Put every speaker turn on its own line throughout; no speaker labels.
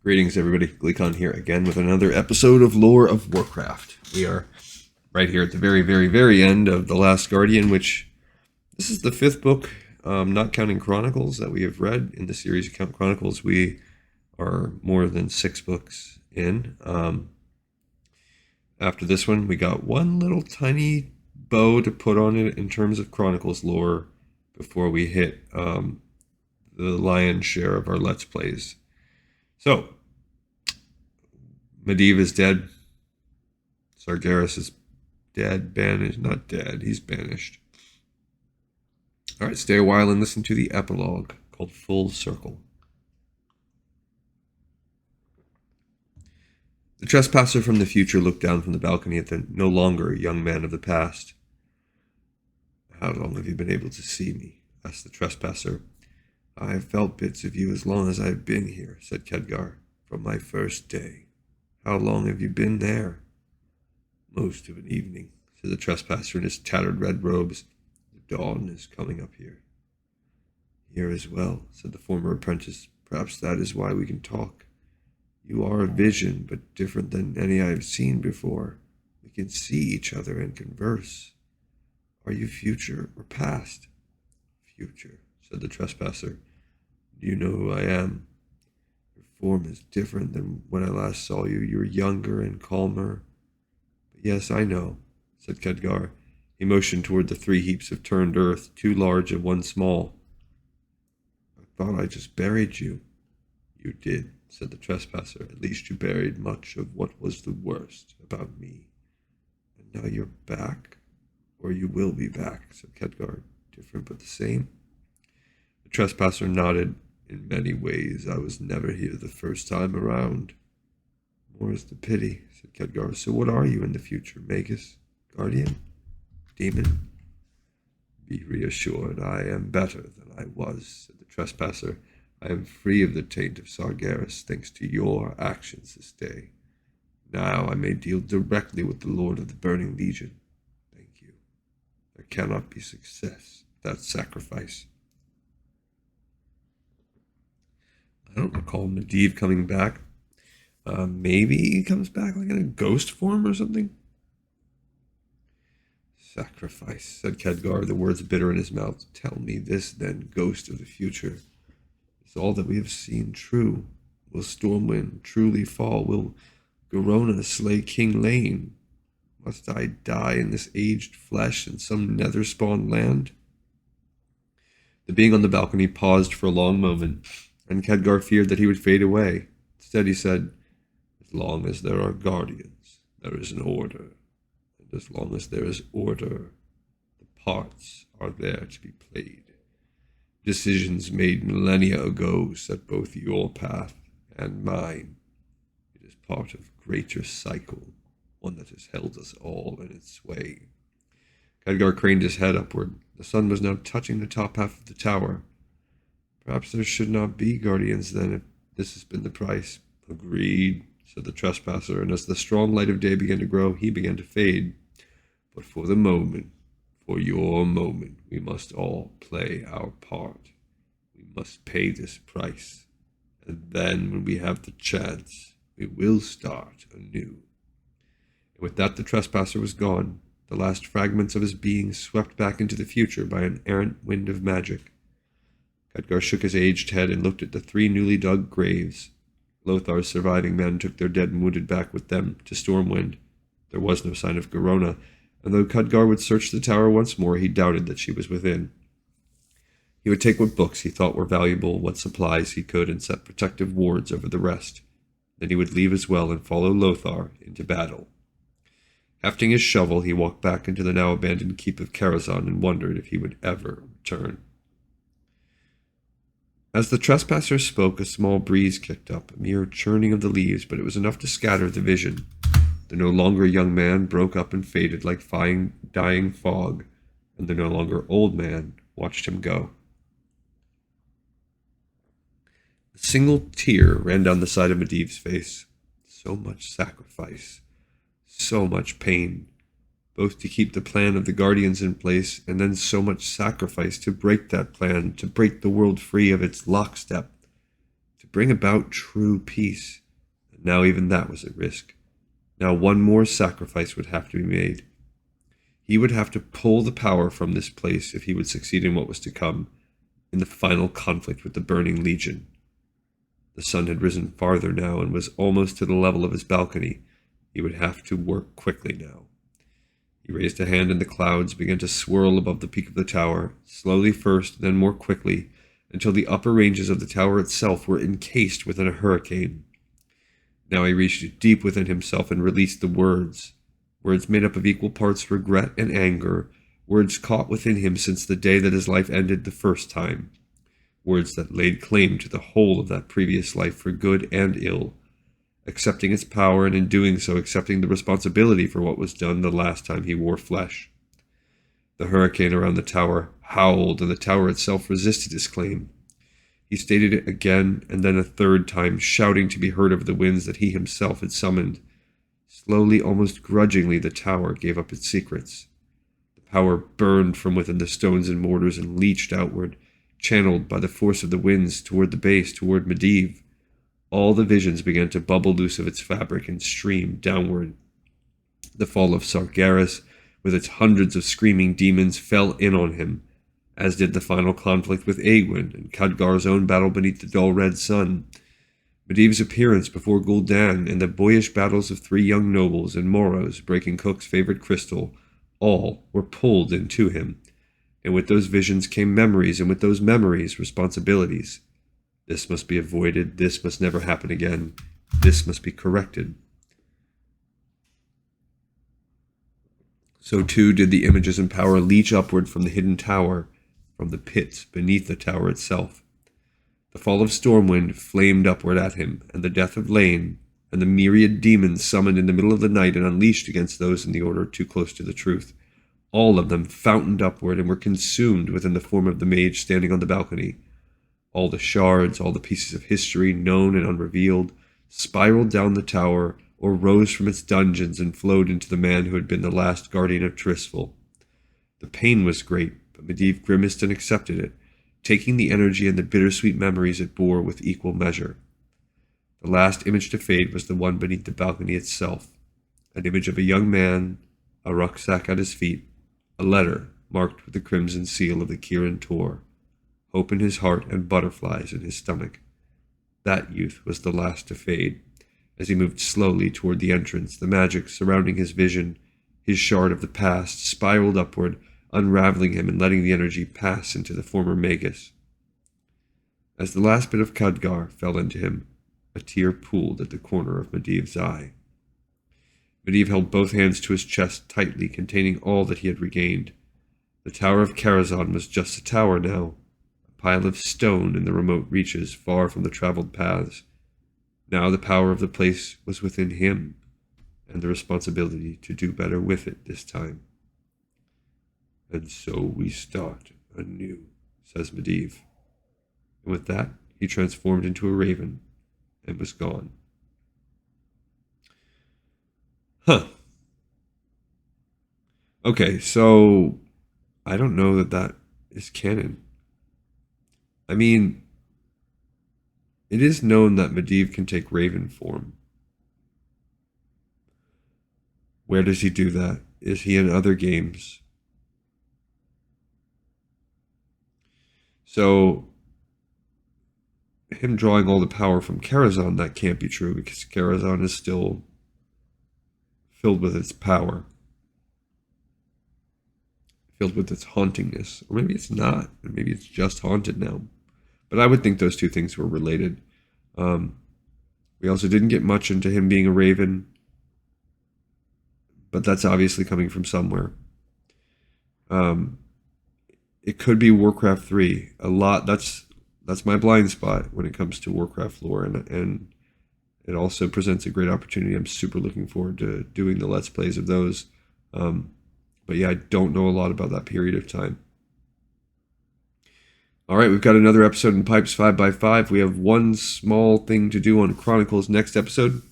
Greetings, everybody. Gleekon here again with another episode of Lore of Warcraft. We are right here at the very, very, very end of The Last Guardian, which this is the fifth book, not counting Chronicles, that we have read in the series. Count Chronicles, we are more than 6 books in. After this one, we got one little tiny bow to put on it in terms of Chronicles lore before we hit the lion's share of our Let's Plays. So, Medivh is dead. Sargeras is dead, banished, not dead, he's banished. Alright, stay a while and listen to the epilogue called Full Circle. The trespasser from the future looked down from the balcony at the no longer young man of the past. "How long have you been able to see me?" asked the trespasser. "I have felt bits of you as long as I have been here," said Khadgar, "from my first day." "How long have you been there?" "Most of an evening," said the trespasser in his tattered red robes. "The dawn is coming up here." "Here as well," said the former apprentice. "Perhaps that is why we can talk. You are a vision, but different than any I have seen before. We can see each other and converse. Are you future or past?" "Future," said the trespasser. "Do you know who I am? Your form is different than when I last saw you. You're younger and calmer." "But yes, I know," said Khadgar. He motioned toward the 3 heaps of turned earth, 2 large and 1 small. "I thought I just buried you." "You did," said the trespasser. "At least you buried much of what was the worst about me. And now you're back, or you will be back," said Khadgar. "Different but the same?" The trespasser nodded. "In many ways, I was never here the first time around." "More is the pity," said Khadgar. "So what are you in the future? Magus? Guardian? Demon?" "Be reassured, I am better than I was," said the trespasser. "I am free of the taint of Sargeras, thanks to your actions this day. Now I may deal directly with the Lord of the Burning Legion. Thank you. There cannot be success without sacrifice." I don't recall Medivh coming back. Maybe he comes back like in a ghost form or something? "Sacrifice," said Khadgar, the words bitter in his mouth. "Tell me this, then, ghost of the future. Is all that we have seen true? Will Stormwind truly fall? Will Garona slay King Lane? Must I die in this aged flesh in some nether-spawned land?" The being on the balcony paused for a long moment, and Khadgar feared that he would fade away. Instead he said, "As long as there are guardians, there is an order. And as long as there is order, the parts are there to be played. Decisions made millennia ago set both your path and mine. It is part of a greater cycle, one that has held us all in its sway." Khadgar craned his head upward. The sun was now touching the top half of the tower. "Perhaps there should not be guardians then, if this has been the price." "Agreed," said the trespasser, and as the strong light of day began to grow, he began to fade. "But for the moment, for your moment, we must all play our part. We must pay this price. And then, when we have the chance, we will start anew." And with that, the trespasser was gone, the last fragments of his being swept back into the future by an errant wind of magic. Khadgar shook his aged head and looked at the 3 newly dug graves. Lothar's surviving men took their dead and wounded back with them to Stormwind. There was no sign of Garona, and though Khadgar would search the tower once more, he doubted that she was within. He would take what books he thought were valuable, what supplies he could, and set protective wards over the rest. Then he would leave as well and follow Lothar into battle. Hefting his shovel, he walked back into the now abandoned keep of Karazhan and wondered if he would ever return. As the trespasser spoke, a small breeze kicked up, a mere churning of the leaves, but it was enough to scatter the vision. The no longer young man broke up and faded like dying fog, and the no longer old man watched him go. A single tear ran down the side of Medivh's face. So much sacrifice, so much pain, both to keep the plan of the Guardians in place, and then so much sacrifice to break that plan, to break the world free of its lockstep, to bring about true peace. And now even that was at risk. Now one more sacrifice would have to be made. He would have to pull the power from this place if he would succeed in what was to come, in the final conflict with the Burning Legion. The sun had risen farther now and was almost to the level of his balcony. He would have to work quickly now. He raised a hand and the clouds began to swirl above the peak of the tower, slowly first, then more quickly, until the upper ranges of the tower itself were encased within a hurricane. Now he reached deep within himself and released the words made up of equal parts regret and anger, words caught within him since the day that his life ended the first time, words that laid claim to the whole of that previous life for good and ill, accepting its power and in doing so accepting the responsibility for what was done the last time he wore flesh. The hurricane around the tower howled, and the tower itself resisted his claim. He stated it again and then a third time, shouting to be heard over the winds that he himself had summoned. Slowly, almost grudgingly, the tower gave up its secrets. The power burned from within the stones and mortars and leached outward, channeled by the force of the winds toward the base, toward Medivh. All the visions began to bubble loose of its fabric and stream downward. The fall of Sargeras, with its hundreds of screaming demons, fell in on him, as did the final conflict with Aegwynn and Khadgar's own battle beneath the dull red sun. Medivh's appearance before Gul'dan and the boyish battles of 3 young nobles and Moros breaking Cook's favorite crystal, all were pulled into him. And with those visions came memories, and with those memories, responsibilities. This must be avoided. This must never happen again. This must be corrected. So too did the images and power leach upward from the hidden tower, from the pits beneath the tower itself. The fall of Stormwind flamed upward at him, and the death of Lane, and the myriad demons summoned in the middle of the night and unleashed against those in the order too close to the truth. All of them fountained upward and were consumed within the form of the mage standing on the balcony. All the shards, all the pieces of history, known and unrevealed, spiraled down the tower or rose from its dungeons and flowed into the man who had been the last guardian of Tristful. The pain was great, but Medivh grimaced and accepted it, taking the energy and the bittersweet memories it bore with equal measure. The last image to fade was the one beneath the balcony itself, an image of a young man, a rucksack at his feet, a letter marked with the crimson seal of the Kirin Tor, hope in his heart and butterflies in his stomach. That youth was the last to fade. As he moved slowly toward the entrance, the magic surrounding his vision, his shard of the past, spiraled upward, unraveling him and letting the energy pass into the former Magus. As the last bit of Khadgar fell into him, a tear pooled at the corner of Medivh's eye. Medivh held both hands to his chest tightly, containing all that he had regained. The Tower of Karazhan was just a tower now, a pile of stone in the remote reaches, far from the traveled paths. Now the power of the place was within him, and the responsibility to do better with it this time. And so we start anew, says Medivh. And with that, he transformed into a raven and was gone. Okay, so I don't know that is canon. I mean, it is known that Medivh can take raven form. Where does he do that? Is he in other games? So, him drawing all the power from Karazhan, that can't be true, because Karazhan is still filled with its power. Filled with its hauntingness. Or maybe it's not. Maybe it's just haunted now. But I would think those two things were related. We also didn't get much into him being a raven. But that's obviously coming from somewhere. It could be Warcraft 3. A lot. That's my blind spot when it comes to Warcraft lore, and it also presents a great opportunity. I'm super looking forward to doing the Let's Plays of those. But yeah, I don't know a lot about that period of time. All right, we've got another episode in Pipes 5x5. We have one small thing to do on Chronicles next episode.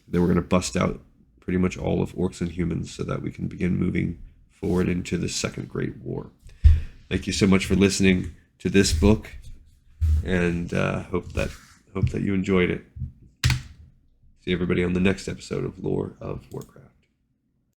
Then we're going to bust out pretty much all of Orcs and Humans so that we can begin moving forward into the Second Great War. Thank you so much for listening to this book, and hope that you enjoyed it. See everybody on the next episode of Lore of Warcraft.